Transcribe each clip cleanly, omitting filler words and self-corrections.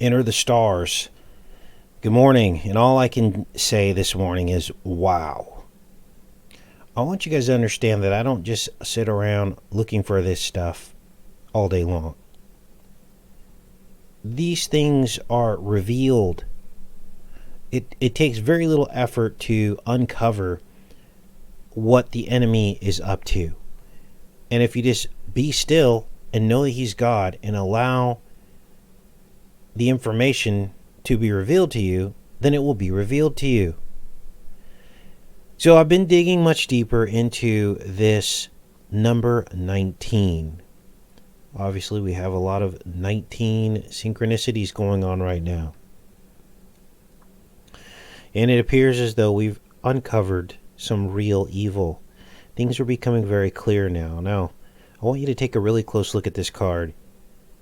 Enter the stars. Good morning, and all I can say this morning is wow. I want you guys to understand that I don't just sit around looking for this stuff all day long. These things are revealed. It takes very little effort to uncover what the enemy is up to. And if you just be still and know that he's God and allow the information to be revealed to you, then it will be revealed to you. So I've been digging much deeper into this number 19. Obviously, we have a lot of 19 synchronicities going on right now. And it appears as though we've uncovered some real evil. Things are becoming very clear now. Now, I want you to take a really close look at this card,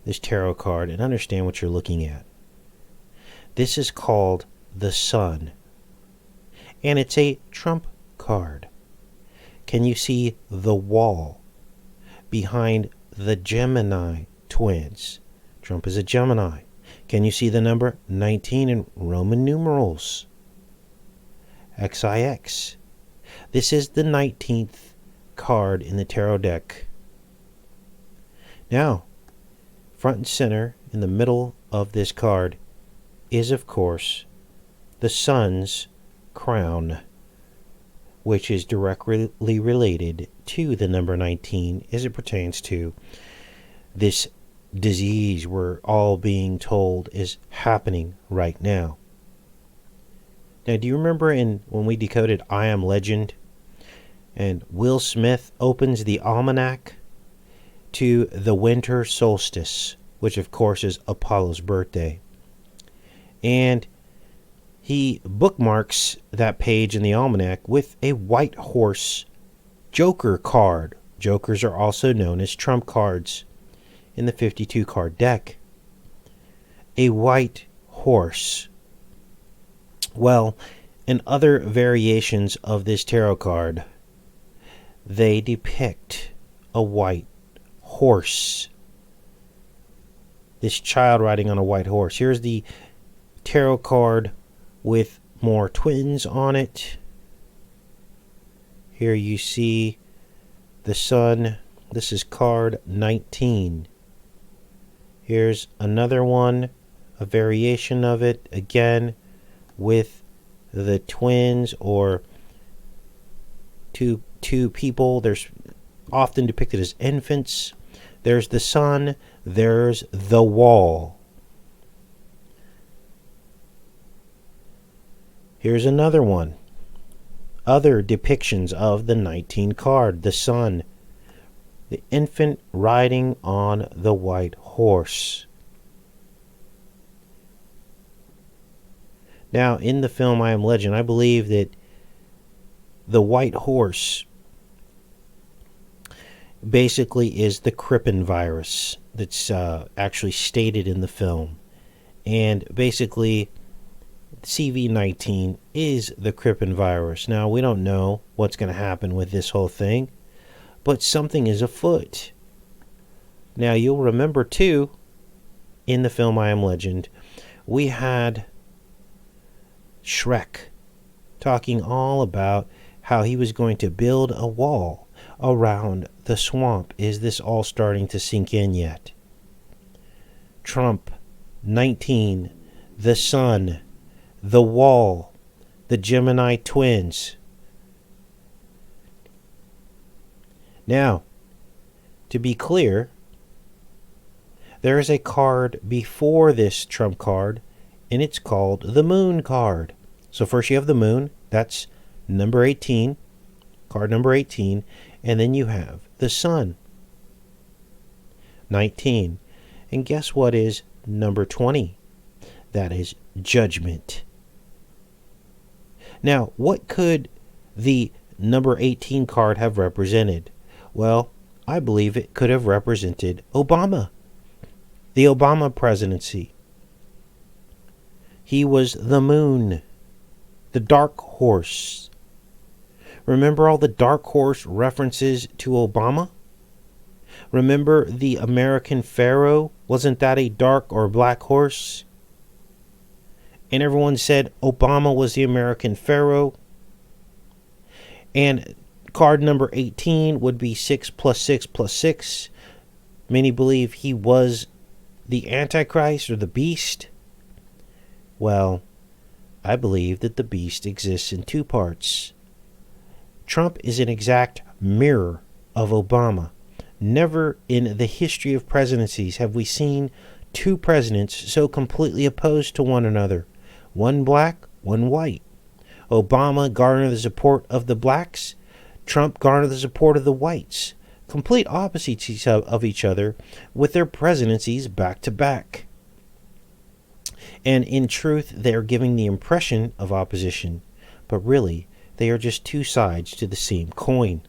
this tarot card, and understand what you're looking at. This is called the Sun, and it's a trump card. Can you see the wall behind the Gemini twins? Trump is a Gemini. Can you see the number 19 in Roman numerals? XIX. This is the 19th card in the tarot deck. Now, front and center in the middle of this card is, of course, the sun's crown, which is directly related to the number 19 as it pertains to this disease we're all being told is happening right now. Now, do you remember when we decoded I Am Legend and Will Smith opens the almanac to the winter solstice, which of course is Apollo's birthday, and he bookmarks that page in the almanac with a white horse joker card. Jokers are also known as trump cards in the 52 card deck. A white horse. Well, in other variations of this tarot card, they depict a white horse. This child riding on a white horse. Here's the tarot card with more twins on it. Here you see the sun. This is card 19. Here's another one, a variation of it, again with the twins or two people. There's often depicted as infants. There's the sun. There's the wall. Here's another one. Other depictions of the 19 card. The sun. The infant riding on the white horse. Now, in the film I Am Legend, I believe that the white horse basically is the Crippen virus that's actually stated in the film. And basically, CV-19 is the Crippen virus. Now, we don't know what's going to happen with this whole thing, but something is afoot. Now, you'll remember, too, in the film I Am Legend, we had Shrek talking all about how he was going to build a wall around the swamp. Is this all starting to sink in yet? Trump, 19, the sun, the wall, the Gemini twins. Now, to be clear, there is a card before this trump card, and it's called the moon card. So first you have the moon, that's number 18, card number 18, and then you have the sun, 19. And guess what is number 20? That is judgment. Now, what could the number 18 card have represented? Well, I believe it could have represented Obama, the Obama presidency. He was the moon, the dark horse. Remember all the dark horse references to Obama? Remember the American Pharaoh? Wasn't that a dark or black horse? And everyone said Obama was the American Pharaoh. And card number 18 would be 6 plus 6 plus 6. Many believe he was the Antichrist or the Beast. Well, I believe that the Beast exists in two parts. Trump is an exact mirror of Obama. Never in the history of presidencies have we seen two presidents so completely opposed to one another. One black, one white. Obama garnered the support of the blacks. Trump garnered the support of the whites. Complete opposites of each other with their presidencies back to back. And in truth, they are giving the impression of opposition, but really, they are just two sides to the same coin.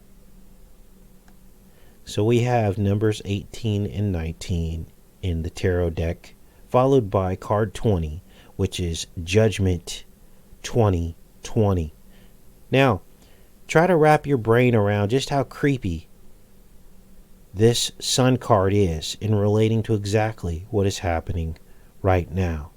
So we have numbers 18 and 19 in the tarot deck, followed by card 20, which is Judgment 2020. Now, try to wrap your brain around just how creepy this Sun card is in relating to exactly what is happening right now.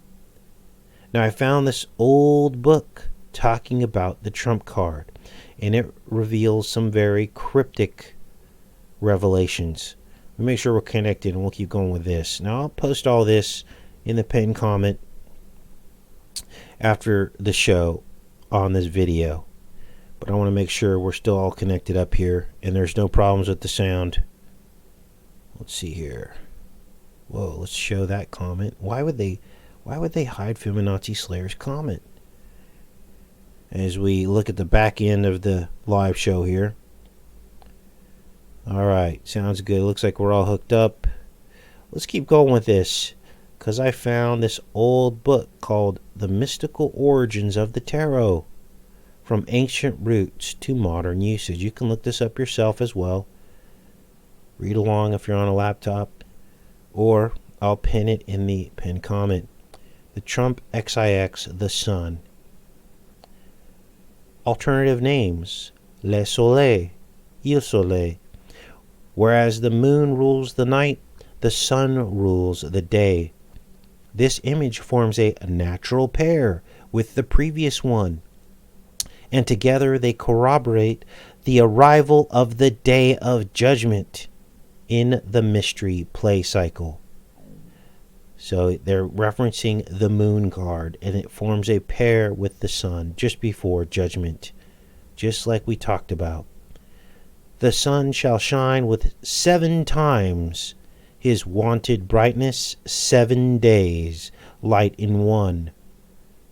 Now, I found this old book talking about the Trump card, and it reveals some very cryptic revelations. Let me make sure we're connected and we'll keep going with this. Now, I'll post all this in the pinned comment after the show on this video, but I want to make sure we're still all connected up here and there's no problems with the sound. Let's see here. Whoa, let's show that comment. Why would they hide Feminazi Slayer's comment? As we look at the back end of the live show here. Alright, sounds good. Looks like we're all hooked up. Let's keep going with this, because I found this old book called The Mystical Origins of the Tarot, From Ancient Roots to Modern Usage. You can look this up yourself as well. Read along if you're on a laptop, or I'll pin it in the pinned comment. The Trump XIX, the Sun. Alternative names: Le Soleil, Il Soleil. Whereas the moon rules the night, the sun rules the day. This image forms a natural pair with the previous one, and together they corroborate the arrival of the Day of Judgment in the mystery play cycle. So they're referencing the moon card, and it forms a pair with the sun just before judgment, just like we talked about. The sun shall shine with 7 times his wonted brightness, 7 days, light in one,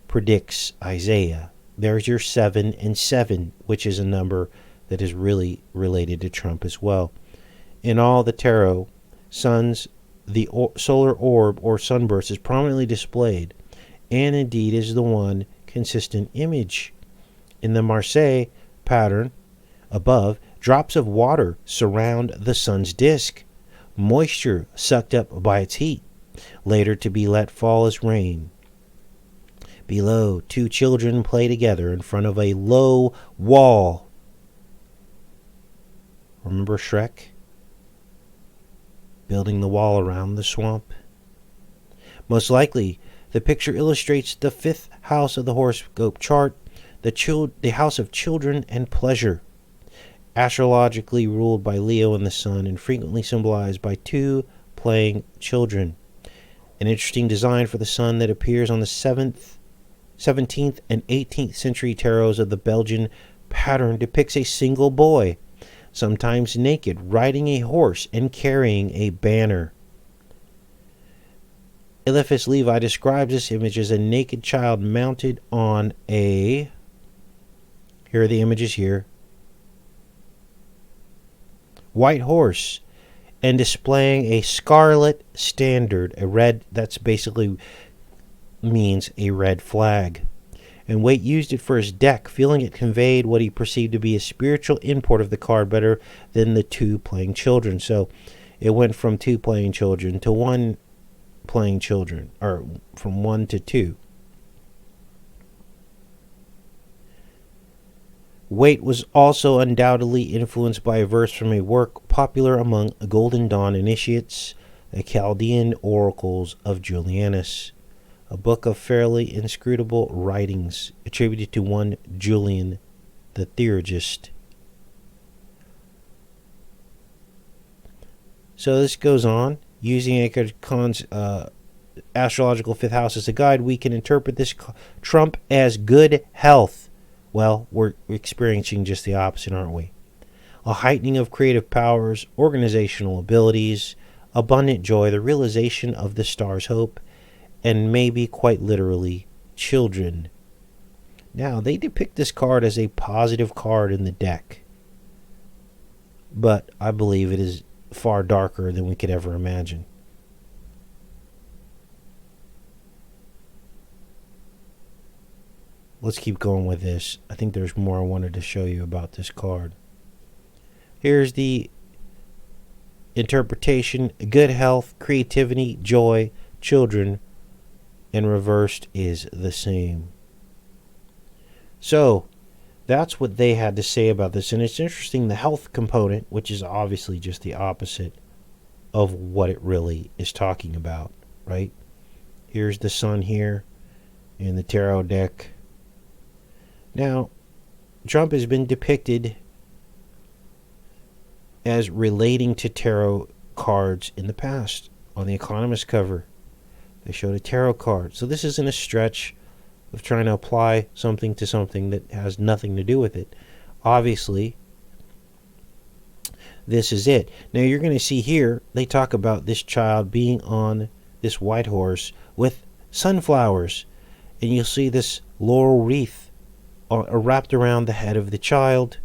predicts Isaiah. There's your 7 and 7, which is a number that is really related to Trump as well. In all the tarot, the solar orb or sunburst is prominently displayed, and indeed is the one consistent image. In the Marseille pattern above, drops of water surround the sun's disk, moisture sucked up by its heat, later to be let fall as rain. Below, 2 children play together in front of a low wall. Remember Shrek? Building the wall around the swamp. Most likely, the picture illustrates the 5th house of the horoscope chart, the house of children and pleasure, astrologically ruled by Leo and the Sun, and frequently symbolized by 2 playing children. An interesting design for the Sun that appears on the 17th and 18th century tarots of the Belgian pattern depicts a single boy, sometimes naked, riding a horse and carrying a banner. Eliphas Levi describes this image as a naked child mounted on a... Here are the images here. White horse, and displaying a scarlet standard, a red, that's basically means a red flag. And Waite used it for his deck, feeling it conveyed what he perceived to be a spiritual import of the card better than the 2 playing children. So it went from 2 playing children to 1 playing children, or from 1 to 2. Waite was also undoubtedly influenced by a verse from a work popular among Golden Dawn initiates, the Chaldean oracles of Julianus. a book of fairly inscrutable writings attributed to one Julian the theurgist. So this goes on. Using Eckhart astrological fifth house as a guide, we can interpret this trump as good health. Well, we're experiencing just the opposite, aren't we? A heightening of creative powers, organizational abilities, abundant joy, the realization of the star's hope, and maybe quite literally, children. Now, they depict this card as a positive card in the deck, but I believe it is far darker than we could ever imagine. Let's keep going with this. I think there's more I wanted to show you about this card. Here's the interpretation: good health, creativity, joy, children, and reversed is the same. So that's what they had to say about this. And it's interesting, the health component, which is obviously just the opposite of what it really is talking about, right? Here's the sun here in the tarot deck. Now, Trump has been depicted as relating to tarot cards in the past. On the Economist cover, they showed a tarot card. So this isn't a stretch of trying to apply something to something that has nothing to do with it. Obviously, this is it. Now you're going to see here, they talk about this child being on this white horse with sunflowers. And you'll see this laurel wreath wrapped around the head of the child,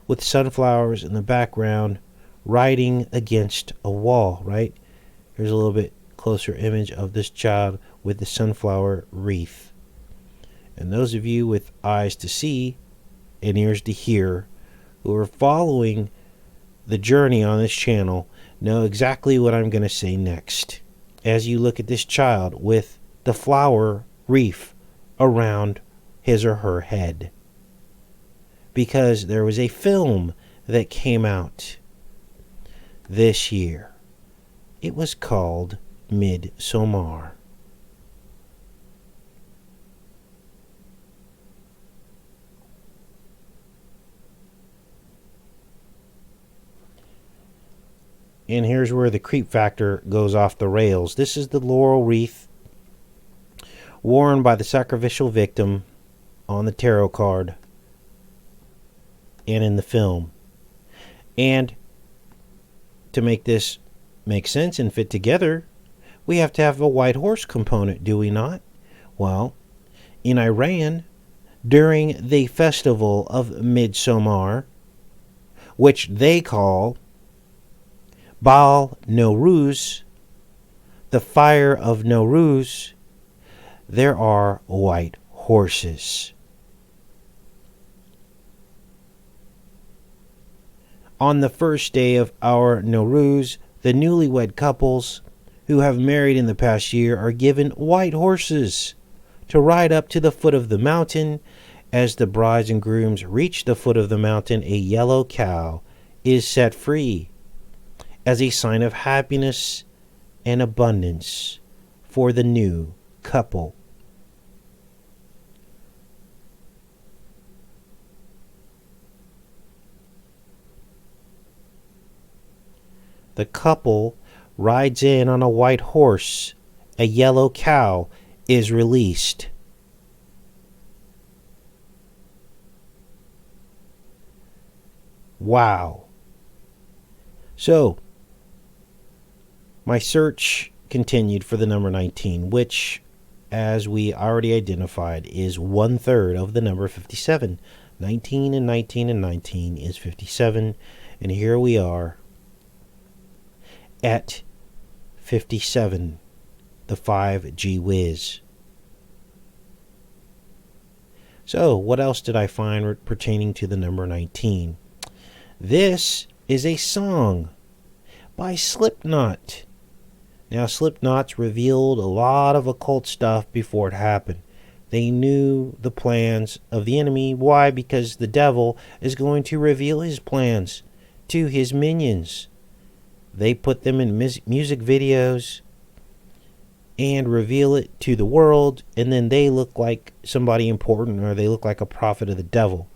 with sunflowers in the background, riding against a wall, right? Here's a little bit closer image of this child with the sunflower wreath. And those of you with eyes to see and ears to hear who are following the journey on this channel know exactly what I'm going to say next. As you look at this child with the flower wreath around his or her head. Because there was a film that came out this year. It was called Midsommar. And here's where the creep factor goes off the rails. This is the laurel wreath worn by the sacrificial victim on the tarot card and in the film. And to make this make sense and fit together, we have to have a white horse component, do we not? Well, in Iran, during the festival of Midsommar, which they call Bl00d-Soaked, the fire of Nowruz, there are white horses. On the first day of our Nowruz, the newlywed couples who have married in the past year are given white horses to ride up to the foot of the mountain. As the brides and grooms reach the foot of the mountain, a yellow cow is set free as a sign of happiness and abundance for the new couple. The couple rides in on a white horse. A yellow cow is released. Wow. So, my search continued for the number 19, which, as we already identified, is 1/3 of the number 57. 19 and 19 and 19 is 57. And here we are at 57, the 5G whiz. So, what else did I find pertaining to the number 19? This is a song by Slipknot. Now, Slipknot's revealed a lot of occult stuff before it happened. They knew the plans of the enemy. Why? Because the devil is going to reveal his plans to his minions. They put them in music videos and reveal it to the world, and then they look like somebody important, or they look like a prophet of the devil.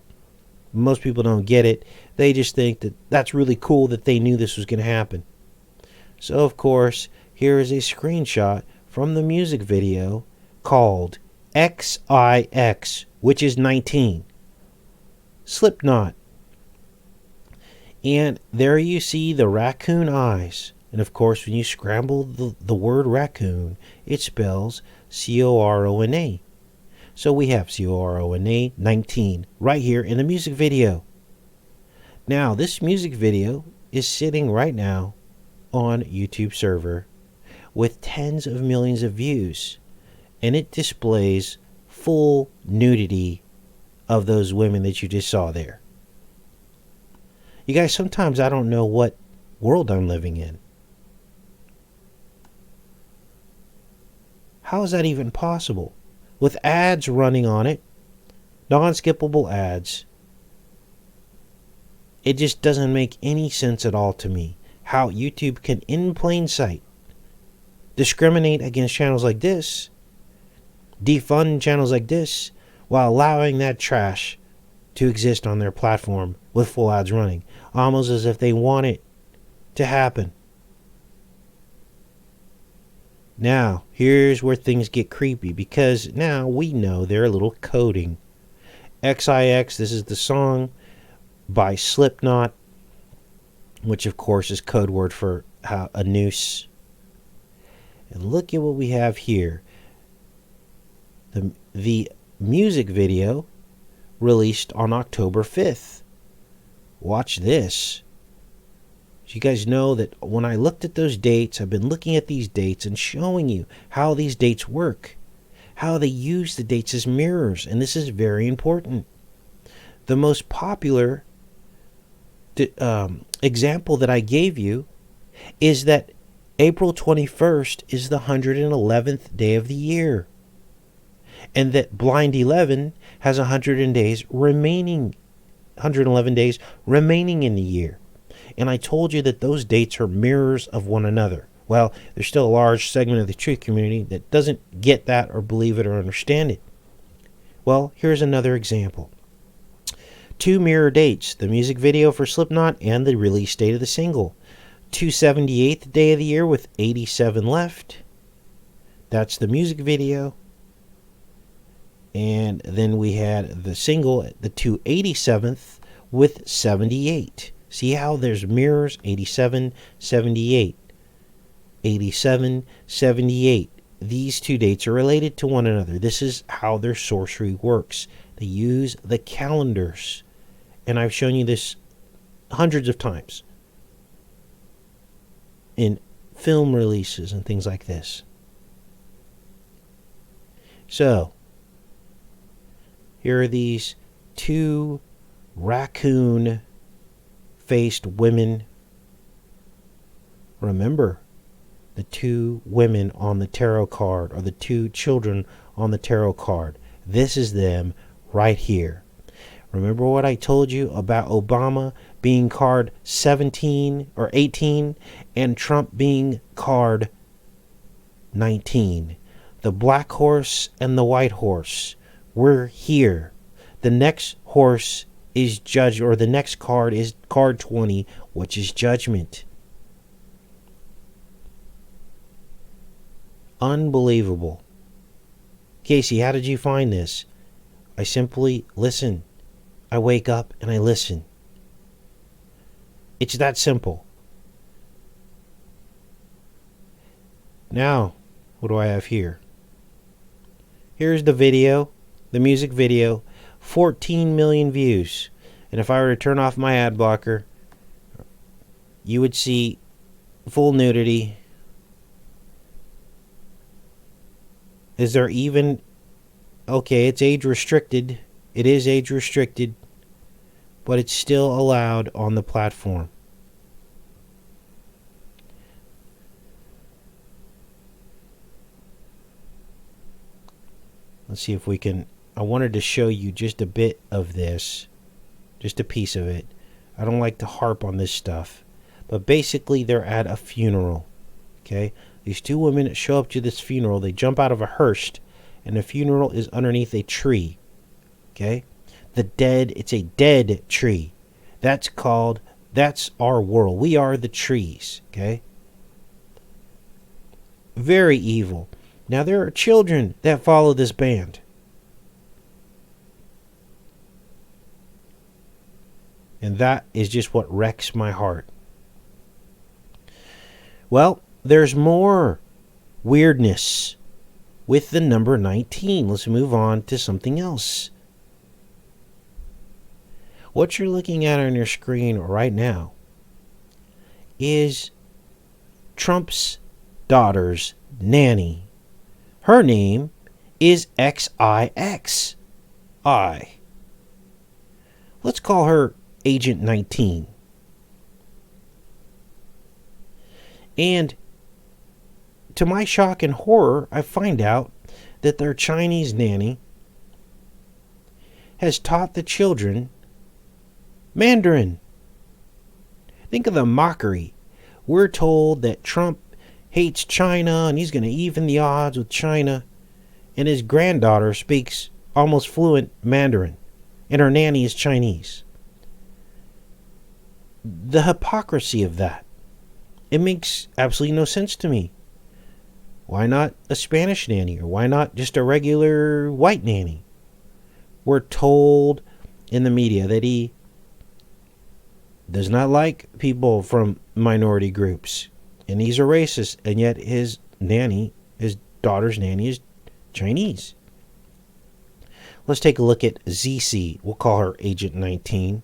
Most people don't get it. They just think that that's really cool that they knew this was going to happen. So, of course, here is a screenshot from the music video called XIX, which is 19. Slipknot. And there you see the raccoon eyes. And of course, when you scramble the word raccoon, it spells C-O-R-O-N-A. So we have C-O-R-O-N-A 19 right here in the music video. Now, this music video is sitting right now on YouTube server with tens of millions of views. And it displays full nudity of those women that you just saw there. You guys, sometimes I don't know what world I'm living in. How is that even possible? With ads running on it, non-skippable ads, it just doesn't make any sense at all to me how YouTube can, in plain sight, discriminate against channels like this, defund channels like this, while allowing that trash to exist on their platform with full ads running, almost as if they want it to happen. Now, here's where things get creepy, because now we know they're a little coding. XIX, this is the song by Slipknot, which of course is code word for a noose. And look at what we have here. The music video released on October 5th. Watch this. You guys know that when I looked at those dates, I've been looking at these dates and showing you how these dates work, how they use the dates as mirrors, and this is very important. The most popular example that I gave you is that April 21st is the 111th day of the year, and that blind 11 has 111 days remaining in the year. And I told you that those dates are mirrors of one another. Well, there's still a large segment of the truth community that doesn't get that or believe it or understand it. Well, here's another example. Two mirror dates, the music video for Slipknot and the release date of the single. 278th day of the year with 87 left. That's the music video. And then we had the single, the 287th with 78. See how there's mirrors? 87, 78. 87, 78. These two dates are related to one another. This is how their sorcery works. They use the calendars. And I've shown you this hundreds of times in film releases and things like this. So, here are these two raccoon-faced women. Remember, the two women on the tarot card, or the two children on the tarot card. This is them right here. Remember what I told you about Obama being card 17 or 18 and Trump being card 19. The black horse and the white horse. We're here. The next horse is judge, or the next card is card 20, which is judgment. Unbelievable. Casey, how did you find this? I simply listen. I wake up and I listen. It's that simple. Now, what do I have here? Here's the video, the music video, 14 million views. And if I were to turn off my ad blocker, you would see full nudity. Is there even... Okay, it's age restricted. It is age restricted, but it's still allowed on the platform. Let's see if we can... I wanted to show you just a bit of this, just a piece of it. I don't like to harp on this stuff, but basically they're at a funeral. Okay, These two women show up to this funeral. They jump out of a hearse, and the funeral is underneath a tree. Okay? It's a dead tree. That's our world. We are the trees. Okay? Very evil. Now, there are children that follow this band. And that is just what wrecks my heart. Well, there's more weirdness with the number 19. Let's move on to something else. What you're looking at on your screen right now is Trump's daughter's nanny. Her name is XIX. Let's call her Agent 19. And to my shock and horror, I find out that their Chinese nanny has taught the children Mandarin. Think of the mockery. We're told that Trump hates China and he's going to even the odds with China. And his granddaughter speaks almost fluent Mandarin. And her nanny is Chinese. The hypocrisy of that. It makes absolutely no sense to me. Why not a Spanish nanny? Or why not just a regular white nanny? We're told in the media that he does not like people from minority groups. And he's a racist. And yet his daughter's nanny is Chinese. Let's take a look at ZC. We'll call her Agent 19.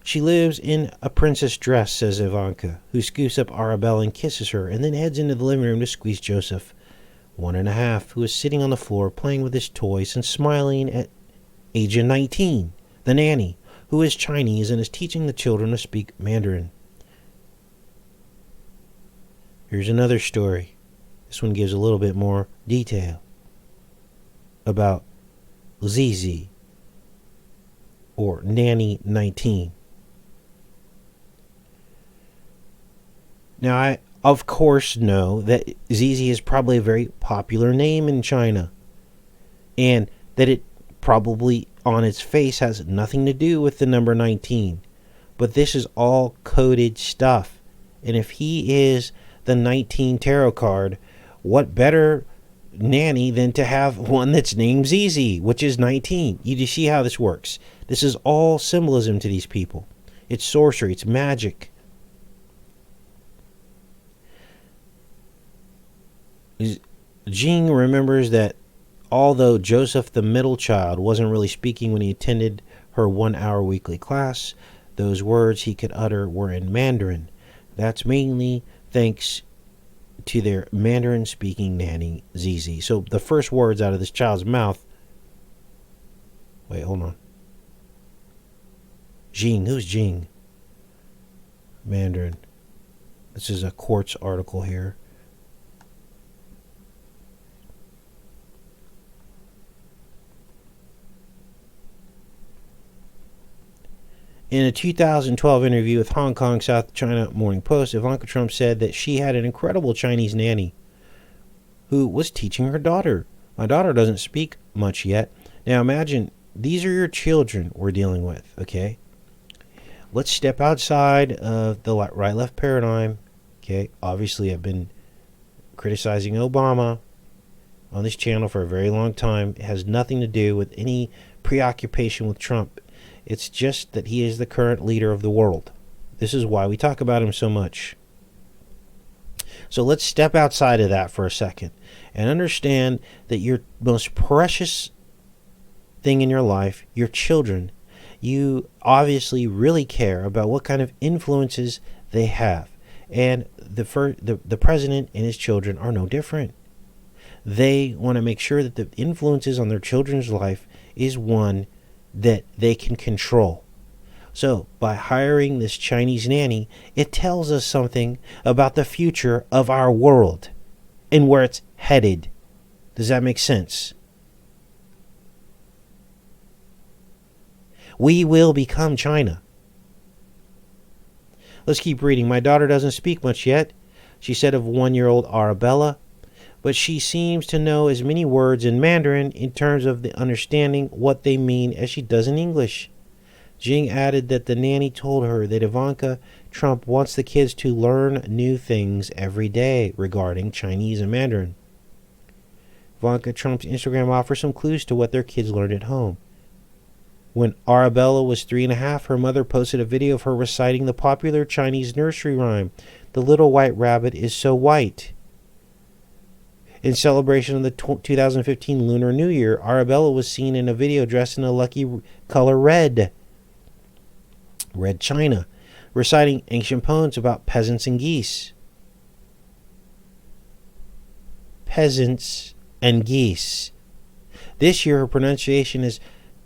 She lives in a princess dress, says Ivanka, who scoops up Arabelle and kisses her, and then heads into the living room to squeeze Joseph, 1.5, who is sitting on the floor playing with his toys and smiling at Agent 19, the nanny, who is Chinese and is teaching the children to speak Mandarin. Here's another story. This one gives a little bit more detail about ZZ, or Nanny 19. Now, I, of course, know that ZZ is probably a very popular name in China, and that it probably, on its face, has nothing to do with the number 19. But this is all coded stuff. And if he is the 19 tarot card, what better nanny than to have one that's named ZZ, which is 19. You see how this works. This is all symbolism to these people. It's sorcery. It's magic. Jing remembers that although Joseph, the middle child, wasn't really speaking when he attended her 1-hour weekly class, those words he could utter were in Mandarin. That's mainly thanks to their Mandarin-speaking nanny, ZZ. So the first words out of this child's mouth... Wait, hold on. Jing. Who's Jing? Mandarin. This is a Quartz article here. In a 2012 interview with Hong Kong South China Morning Post, Ivanka Trump said that she had an incredible Chinese nanny who was teaching her daughter. My daughter doesn't speak much yet. Now imagine, these are your children we're dealing with, okay? Let's step outside of the right-left paradigm, okay? Obviously, I've been criticizing Obama on this channel for a very long time. It has nothing to do with any preoccupation with Trump. It's just that he is the current leader of the world. This is why we talk about him so much. So let's step outside of that for a second and understand that your most precious thing in your life, your children, you obviously really care about what kind of influences they have. And the president and his children are no different. They want to make sure that the influences on their children's life is one that they can control. So by hiring this Chinese nanny, it tells us something about the future of our world and where it's headed. Does that make sense? We will become China. Let's keep reading. My daughter doesn't speak much yet. she said of 1-year-old Arabella, but she seems to know as many words in Mandarin in terms of the understanding what they mean as she does in English. Jing added that the nanny told her that Ivanka Trump wants the kids to learn new things every day regarding Chinese and Mandarin. Ivanka Trump's Instagram offers some clues to what their kids learned at home. When Arabella was 3.5, her mother posted a video of her reciting the popular Chinese nursery rhyme, "The Little White Rabbit is So White." In celebration of the 2015 Lunar New Year, Arabella was seen in a video dressed in a lucky color red china, reciting ancient poems about peasants and geese. Peasants and geese. This year, her pronunciation is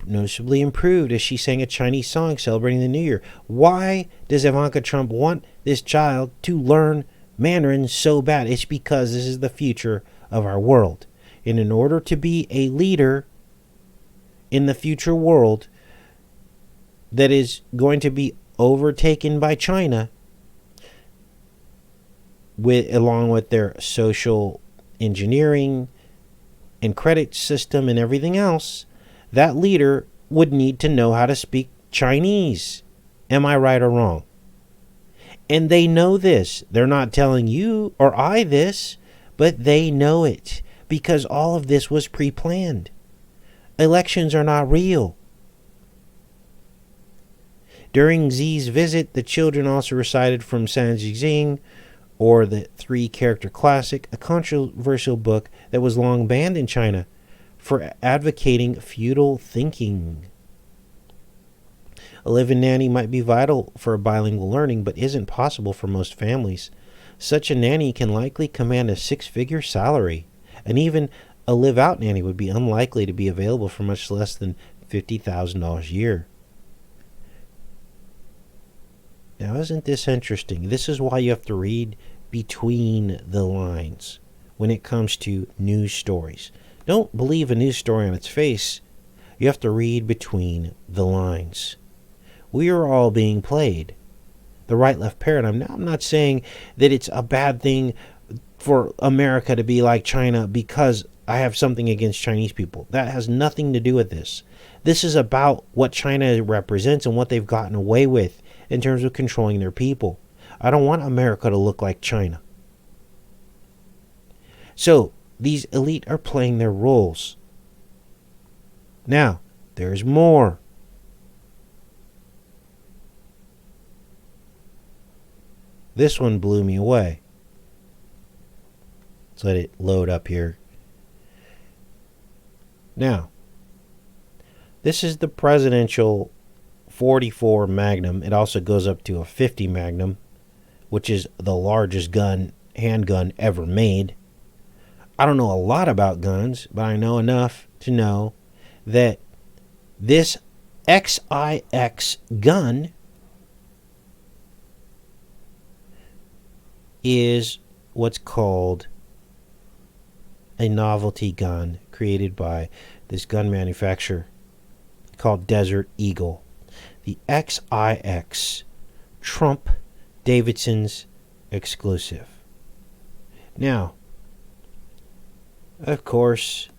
noticeably improved as she sang a Chinese song celebrating the New Year. Why does Ivanka Trump want this child to learn Mandarin so bad? It's because this is the future of our world. And in order to be a leader in the future world that is going to be overtaken by China, along with their social engineering and credit system and everything else, that leader would need to know how to speak Chinese. Am I right or wrong? And they know this. They're not telling you or I this, but they know it because all of this was pre-planned. Elections are not real. During Xi's visit, the children also recited from San Jing, or the three-character classic, a controversial book that was long banned in China for advocating feudal thinking. A live-in nanny might be vital for bilingual learning, but isn't possible for most families. Such a nanny can likely command a 6-figure salary, and even a live-out nanny would be unlikely to be available for much less than $50,000 a year. Now, isn't this interesting? This is why you have to read between the lines when it comes to news stories. Don't believe a news story on its face. You have to read between the lines. We are all being played. The right-left paradigm. Now, I'm not saying that it's a bad thing for America to be like China because I have something against Chinese people. That has nothing to do with this. This is about what China represents and what they've gotten away with in terms of controlling their people. I don't want America to look like China. So, these elite are playing their roles. Now, there's more. This one blew me away. Let's let it load up here. Now, this is the presidential 44 Magnum. It also goes up to a 50 Magnum, which is the largest handgun ever made. I don't know a lot about guns, but I know enough to know that this XIX gun is what's called a novelty gun created by this gun manufacturer called Desert Eagle. The XIX, Trump Davidson's exclusive. Now, of course,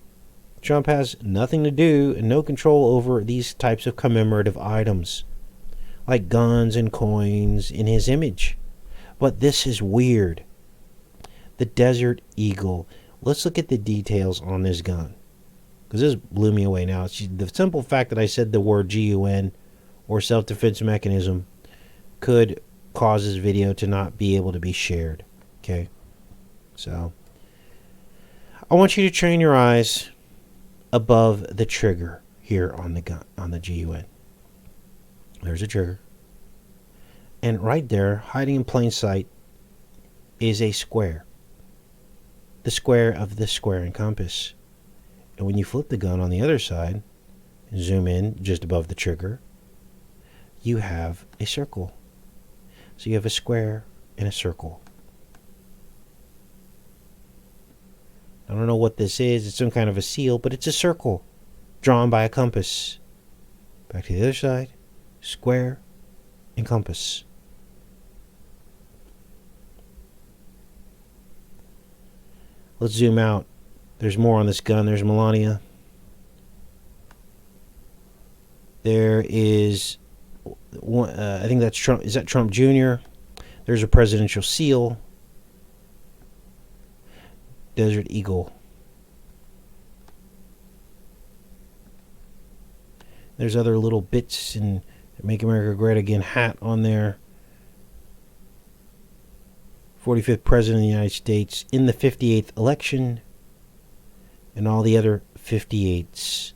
Trump has nothing to do and no control over these types of commemorative items, like guns and coins in his image. But this is weird. The Desert Eagle. Let's look at the details on this gun, because this blew me away. Now, it's the simple fact that I said the word GUN or self-defense mechanism could cause this video to not be able to be shared. Okay, so I want you to train your eyes above the trigger here on the gun, on the GUN. There's a trigger, and right there, hiding in plain sight, is a square. The square of the square and compass. And when you flip the gun on the other side, and zoom in just above the trigger, you have a circle. So you have a square and a circle. I don't know what this is. It's some kind of a seal, but it's a circle drawn by a compass. Back to the other side, square and compass. Let's zoom out. There's more on this gun. There's Melania. There is one, I think that's Trump. Is that Trump Jr.? There's a presidential seal. Desert Eagle. There's other little bits and Make America Great Again hat on there. 45th President of the United States in the 58th election. And all the other 58s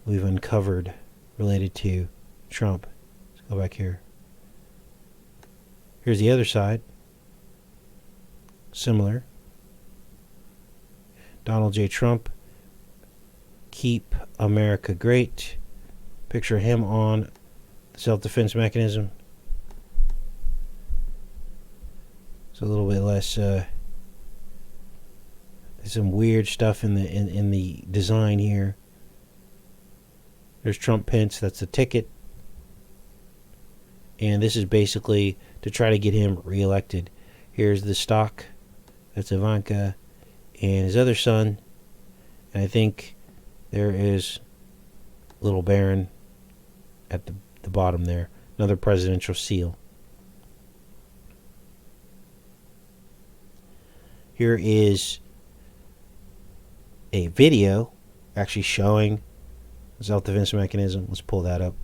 we've uncovered related to Trump. Let's go back here. Here's the other side. Similar. Donald J. Trump. Keep America Great. Picture him on the self-defense mechanism. It's a little bit less. There's some weird stuff in the design here. There's Trump Pence. That's the ticket. And this is basically to try to get him reelected. Here's the stock. That's Ivanka and his other son. And I think there is Little Baron at the bottom there. Another presidential seal. Here is a video actually showing the self-defense mechanism. Let's pull that up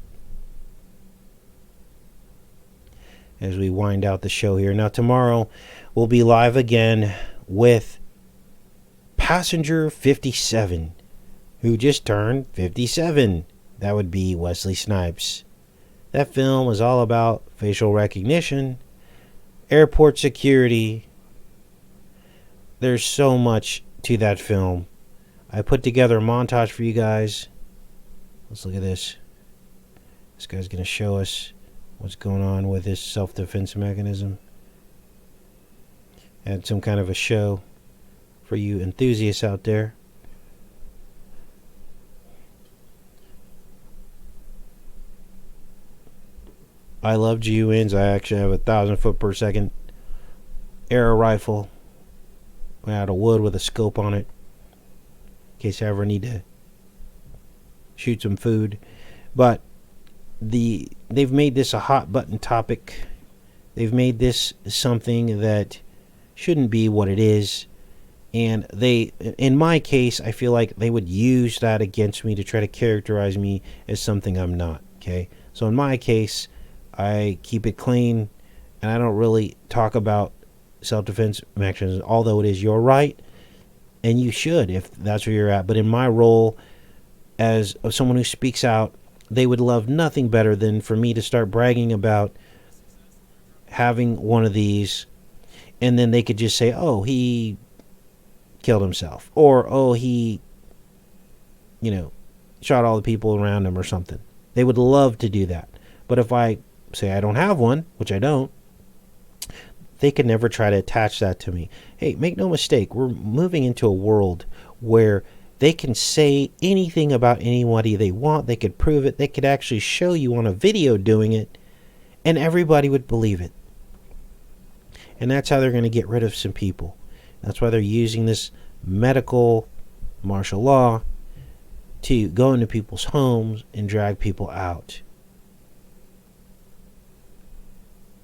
as we wind out the show here. Now tomorrow we'll be live again with Passenger 57, who just turned 57. That would be Wesley Snipes. That film is all about facial recognition, airport security. There's so much to that film. I put together a montage for you guys. Let's look at this. This guy's going to show us what's going on with this self-defense mechanism. Had some kind of a show for you enthusiasts out there. I love GUNs. I actually have a 1,000 foot per second arrow rifle out of wood with a scope on it, in case I ever need to shoot some food. But they've made this a hot button topic. They've made this something that shouldn't be what it is. And they, in my case, I feel like they would use that against me to try to characterize me as something I'm not. Okay? So in my case, I keep it clean, and I don't really talk about self-defense mechanisms, although it is your right, and you should if that's where you're at. But in my role as someone who speaks out, they would love nothing better than for me to start bragging about having one of these, and then they could just say, oh, he killed himself, or oh, he, shot all the people around him or something. They would love to do that. But if I say I don't have one, which I don't, they could never try to attach that to me. Hey, make no mistake, we're moving into a world where they can say anything about anybody they want. They could prove it. They could actually show you on a video doing it, and everybody would believe it. And that's how they're going to get rid of some people. That's why they're using this medical martial law to go into people's homes and drag people out.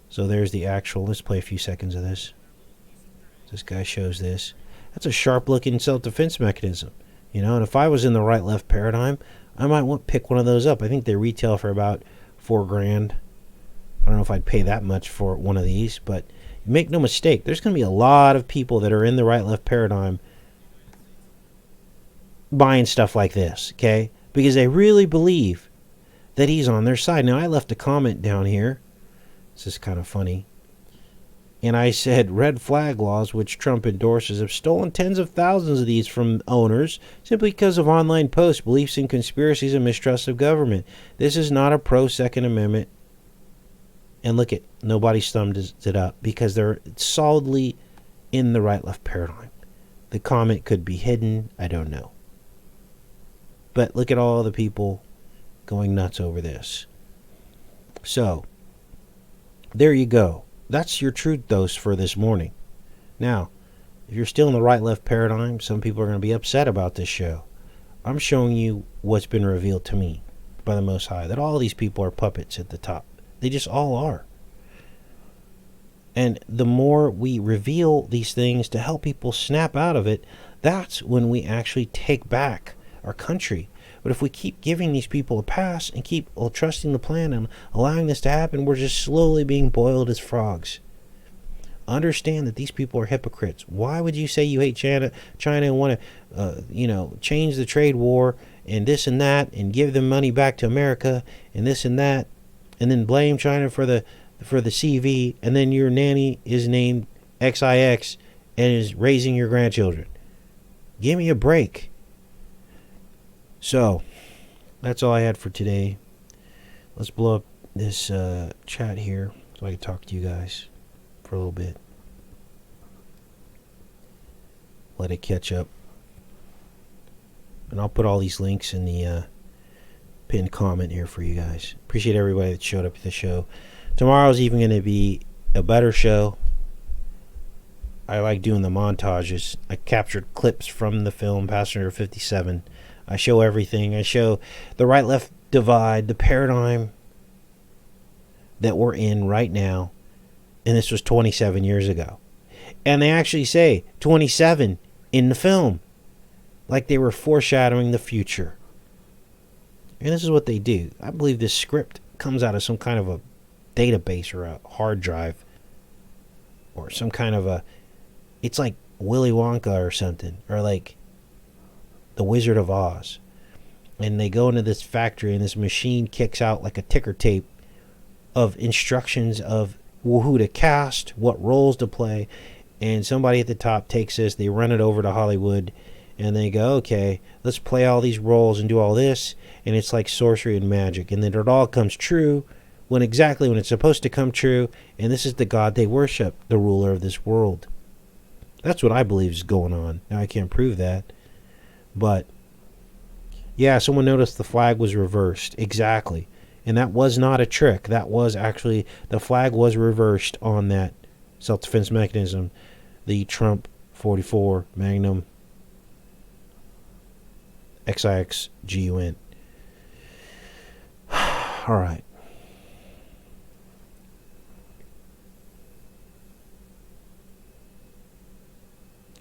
So there's the actual. Let's play a few seconds of this. This guy shows this. That's a sharp-looking self-defense mechanism. And if I was in the right-left paradigm, I might pick one of those up. I think they retail for about $4,000. I don't know if I'd pay that much for one of these, but make no mistake, there's going to be a lot of people that are in the right-left paradigm buying stuff like this, okay? Because they really believe that he's on their side. Now, I left a comment down here. This is kind of funny. And I said, red flag laws, which Trump endorses, have stolen tens of thousands of these from owners simply because of online posts, beliefs in conspiracies, and mistrust of government. This is not a pro-Second Amendment. And look it, nobody thumbed it up because they're solidly in the right-left paradigm. The comment could be hidden. I don't know. But look at all the people going nuts over this. So, there you go. That's your truth dose for this morning. Now, If you're still in the right-left paradigm, some people are going to be upset about this show. I'm showing you what's been revealed to me by the Most High, that all these people are puppets at the top. They just all are. And the more we reveal these things to help people snap out of it, that's when we actually take back our country. But if we keep giving these people a pass and keep trusting the plan and allowing this to happen, we're just slowly being boiled as frogs. Understand that these people are hypocrites. Why would you say you hate China and want to, change the trade war and this and that and give them money back to America and this and that, and then blame China for the CV, and then your nanny is named XIX and is raising your grandchildren? Give me a break. So, that's all I had for today. Let's blow up this chat here so I can talk to you guys for a little bit. Let it catch up. And I'll put all these links in the pinned comment here for you guys. Appreciate everybody that showed up at the show. Tomorrow's even going to be a better show. I like doing the montages. I captured clips from the film Passenger 57. I show everything. I show the right-left divide, the paradigm that we're in right now. And this was 27 years ago. And they actually say 27 in the film. Like they were foreshadowing the future. And this is what they do. I believe this script comes out of some kind of a database or a hard drive. Or some kind of it's like Willy Wonka or something. Or like the Wizard of Oz. And they go into this factory and this machine kicks out like a ticker tape of instructions of who to cast, what roles to play, and somebody at the top takes this, they run it over to Hollywood, and they go, okay, let's play all these roles and do all this, and it's like sorcery and magic, and then it all comes true when it's supposed to come true, and this is the God they worship, the ruler of this world. That's what I believe is going on. Now, I can't prove that, but yeah, someone noticed the flag was reversed. Exactly. And that was not a trick. That was actually, the flag was reversed on that self-defense mechanism, the Trump 44 Magnum XIX GUN. All right.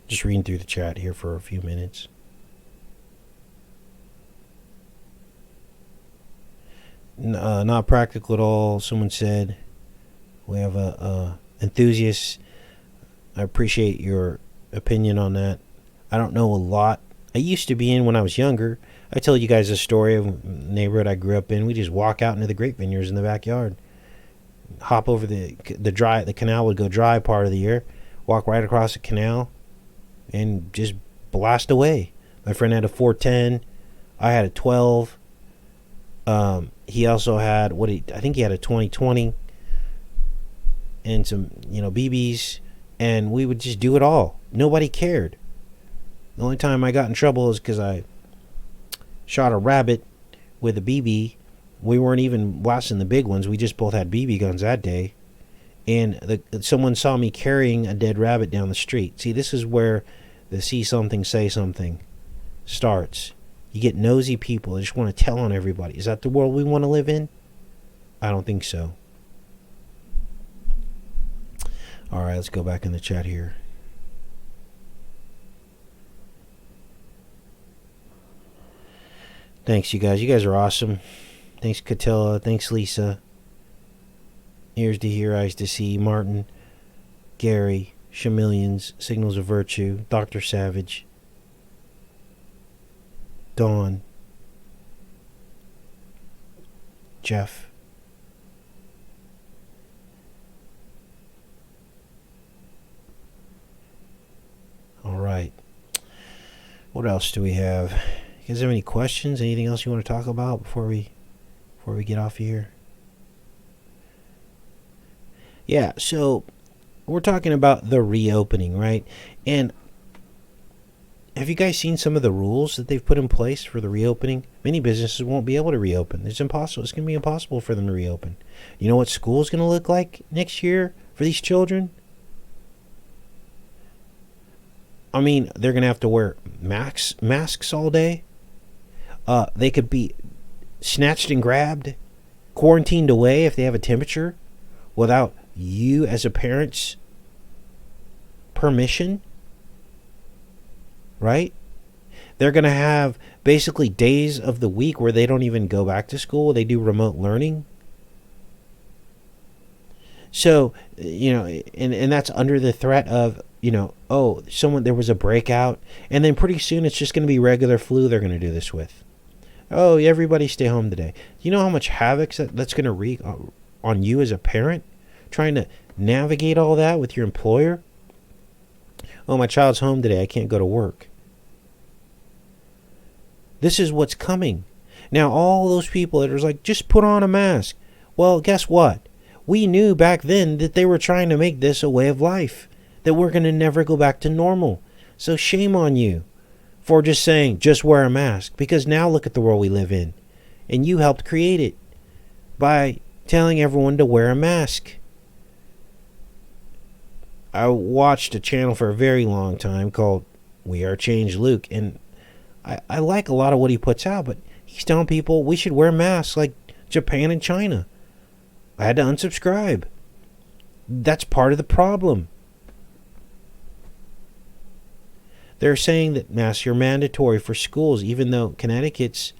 Just reading through the chat here for a few minutes. Not practical at all. Someone said we have a enthusiast. I appreciate your opinion on that. I don't know a lot. I used to be in when I was younger. I told you guys a story of the neighborhood I grew up in. We just walk out into the grape vineyards in the backyard, hop over the canal would go dry part of the year, walk right across the canal, and just blast away. My friend had a 410. I had a 12. He also had I think he had a 2020 and some, BBs, and we would just do it all. Nobody cared. The only time I got in trouble is because I shot a rabbit with a BB. We weren't even blasting the big ones. We just both had BB guns that day. And someone saw me carrying a dead rabbit down the street. See, this is where the see something, say something starts. You get nosy people that just want to tell on everybody. Is that the world we want to live in? I don't think so. All right, let's go back in the chat here. Thanks, you guys. You guys are awesome. Thanks, Catilla. Thanks, Lisa. Ears to hear, eyes to see. Martin, Gary, Chameleons, Signals of Virtue, Dr. Savage, Dawn, Jeff. All right. What else do we have? You guys have any questions? Anything else you want to talk about before we get off of here? Yeah, so we're talking about the reopening, right? And have you guys seen some of the rules that they've put in place for the reopening? Many businesses won't be able to reopen. It's impossible. It's going to be impossible for them to reopen. You know what school's going to look like next year for these children? I mean, they're going to have to wear masks all day. They could be snatched and grabbed, quarantined away if they have a temperature without you as a parent's permission, right? They're going to have basically days of the week where they don't even go back to school. They do remote learning. So, and that's under the threat of, there was a breakout, and then pretty soon it's just going to be regular flu they're going to do this with. Oh, everybody stay home today. You know how much havoc that's going to wreak on you as a parent, trying to navigate all that with your employer? Oh, my child's home today. I can't go to work. This is what's coming. Now, all those people that are like, just put on a mask. Well, guess what? We knew back then that they were trying to make this a way of life, that we're going to never go back to normal. So shame on you for just saying, just wear a mask. Because now look at the world we live in. And you helped create it by telling everyone to wear a mask. I watched a channel for a very long time called We Are Change Luke. And I like a lot of what he puts out, but he's telling people we should wear masks like Japan and China. I had to unsubscribe. That's part of the problem. They're saying that masks are mandatory for schools, even though Connecticut's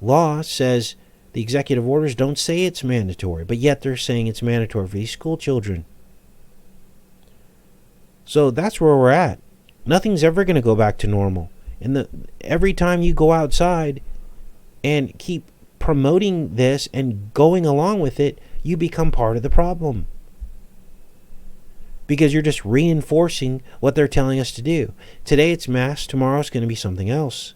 law says the executive orders don't say it's mandatory, but yet they're saying it's mandatory for these school children. So that's where we're at. Nothing's ever going to go back to normal. And every time you go outside and keep promoting this and going along with it, you become part of the problem. Because you're just reinforcing what they're telling us to do. Today it's masks, tomorrow it's going to be something else.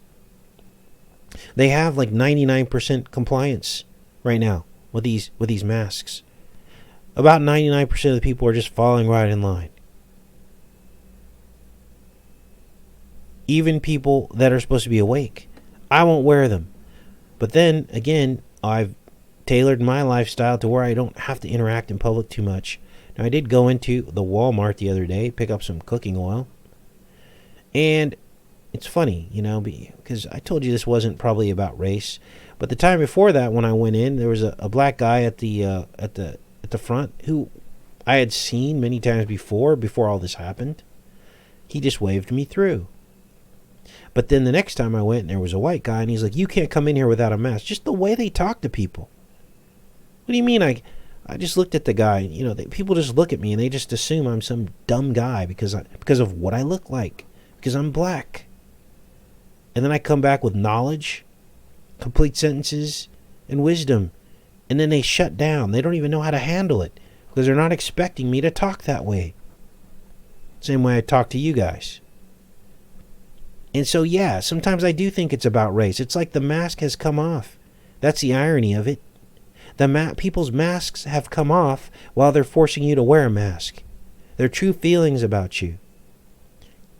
They have like 99% compliance right now with these masks. About 99% of the people are just falling right in line. Even people that are supposed to be awake. I won't wear them. But then, again, I've tailored my lifestyle to where I don't have to interact in public too much. Now, I did go into the Walmart the other day, pick up some cooking oil. And it's funny, because I told you this wasn't probably about race. But the time before that, when I went in, there was a black guy at the front who I had seen many times before all this happened. He just waved me through. But then the next time I went, there was a white guy, and he's like, you can't come in here without a mask. Just the way they talk to people. What do you mean? I just looked at the guy. People just look at me, and they just assume I'm some dumb guy because of what I look like, because I'm black. And then I come back with knowledge, complete sentences, and wisdom. And then they shut down. They don't even know how to handle it because they're not expecting me to talk that way. Same way I talk to you guys. And so, yeah, sometimes I do think it's about race. It's like the mask has come off. That's the irony of it. People's masks have come off while they're forcing you to wear a mask. Their true feelings about you.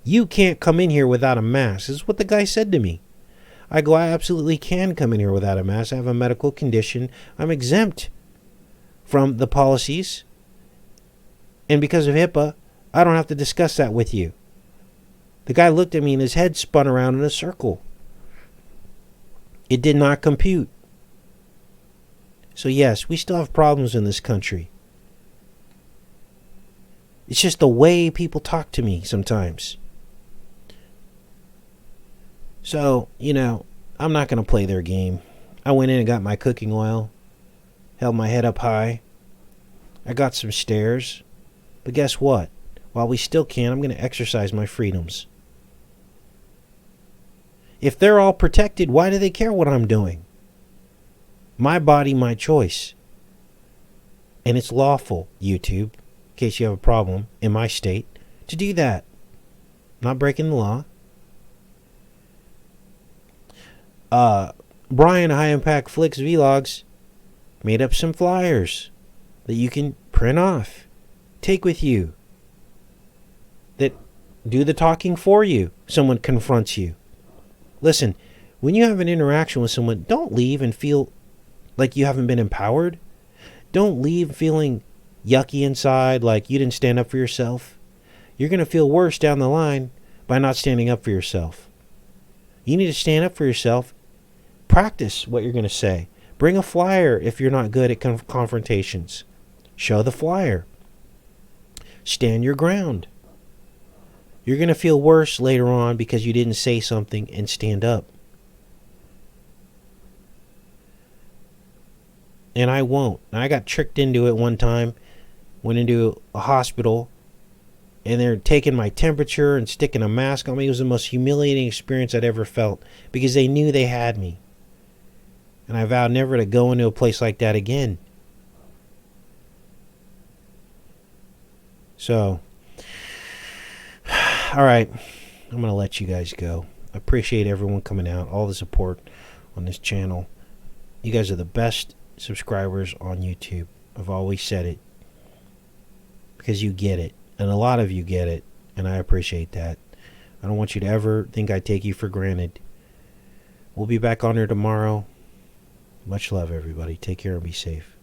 You can't come in here without a mask. This is what the guy said to me. I go, I absolutely can come in here without a mask. I have a medical condition. I'm exempt from the policies. And because of HIPAA, I don't have to discuss that with you. The guy looked at me and his head spun around in a circle. It did not compute. So yes, we still have problems in this country. It's just the way people talk to me sometimes. So, I'm not going to play their game. I went in and got my cooking oil. Held my head up high. I got some stares. But guess what? While we still can, I'm going to exercise my freedoms. If they're all protected, why do they care what I'm doing? My body, my choice. And it's lawful, YouTube, in case you have a problem, in my state, to do that. Not breaking the law. Brian, High Impact Flicks Vlogs, made up some flyers that you can print off, take with you, that do the talking for you. Someone confronts you. Listen, when you have an interaction with someone, don't leave and feel like you haven't been empowered. Don't leave feeling yucky inside, like you didn't stand up for yourself. You're going to feel worse down the line by not standing up for yourself. You need to stand up for yourself. Practice what you're going to say. Bring a flyer if you're not good at confrontations. Show the flyer. Stand your ground. You're going to feel worse later on because you didn't say something and stand up. And I won't. I got tricked into it one time. Went into a hospital, and they're taking my temperature and sticking a mask on me. It was the most humiliating experience I'd ever felt because they knew they had me. And I vowed never to go into a place like that again. So, all right, I'm going to let you guys go. I appreciate everyone coming out, all the support on this channel. You guys are the best subscribers on YouTube. I've always said it. Because you get it. And a lot of you get it. And I appreciate that. I don't want you to ever think I take you for granted. We'll be back on here tomorrow. Much love, everybody. Take care and be safe.